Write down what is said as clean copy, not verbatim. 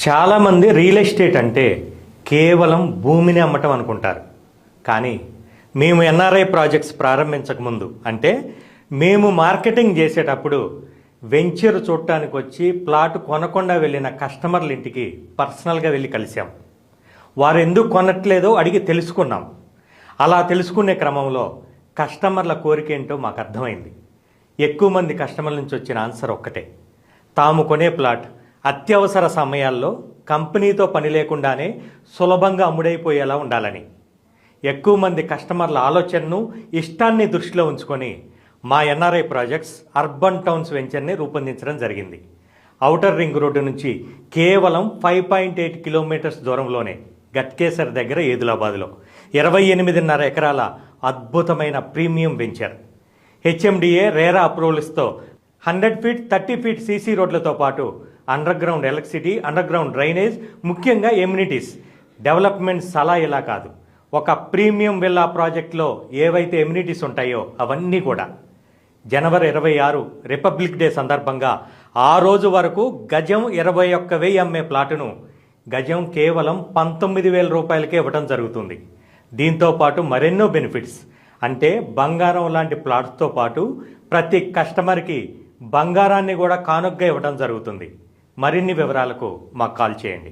చాలామంది real estate అంటే కేవలం భూమిని అమ్మటం అనుకుంటారు. కానీ మేము ఎన్ఆర్ఐ ప్రాజెక్ట్స్ ప్రారంభించకముందు అంటే మేము మార్కెటింగ్ చేసేటప్పుడు వెంచర్ చూడటానికి వచ్చి ప్లాట్ కొనకుండా వెళ్ళిన కస్టమర్ల ఇంటికి పర్సనల్గా వెళ్ళి కలిసాం. వారు ఎందుకు కొనట్లేదో అడిగి తెలుసుకున్నాం. అలా తెలుసుకునే క్రమంలో కస్టమర్ల కోరిక ఏంటో మాకు అర్థమైంది. ఎక్కువ మంది కస్టమర్ల నుంచి వచ్చిన ఆన్సర్ ఒక్కటే: తాము కొనే ప్లాట్ అత్యవసర సమయాల్లో కంపెనీతో పని లేకుండానే సులభంగా అమ్ముడైపోయేలా ఉండాలని. ఎక్కువ మంది కస్టమర్ల ఆలోచనను, ఇష్టాన్ని దృష్టిలో ఉంచుకొని మా ఎన్ఆర్ఐ ప్రాజెక్ట్స్ అర్బన్ టౌన్స్ వెంచర్ని రూపొందించడం జరిగింది. ఔటర్ రింగ్ రోడ్డు నుంచి కేవలం 5.8 కిలోమీటర్స్ దూరంలోనే గట్కేసర్ దగ్గర ఏదులాబాద్లో 28.5 ఎకరాల అద్భుతమైన ప్రీమియం వెంచర్. హెచ్ఎండిఏ రేరా అప్రూవల్స్తో 100 ఫీట్ 30 ఫీట్ సీసీ రోడ్లతో పాటు underground electricity, underground drainage, ముఖ్యంగా ఎమ్యూనిటీస్ డెవలప్మెంట్స్ అలా ఇలా కాదు. ఒక ప్రీమియం విల్లా ప్రాజెక్ట్లో ఏవైతే ఎమ్యూనిటీస్ ఉంటాయో అవన్నీ కూడా జనవరి 26 రిపబ్లిక్ డే సందర్భంగా ఆ రోజు వరకు గజం 21,000 అమ్మే ప్లాటును గజం కేవలం 19,000 రూపాయలకే ఇవ్వడం జరుగుతుంది. దీంతో పాటు మరెన్నో బెనిఫిట్స్ అంటే బంగారం లాంటి ప్లాట్స్తో పాటు ప్రతి కస్టమర్కి బంగారాన్ని కూడా కానుకగా ఇవ్వడం జరుగుతుంది. మరిన్ని వివరాలకు మాకు కాల్ చేయండి.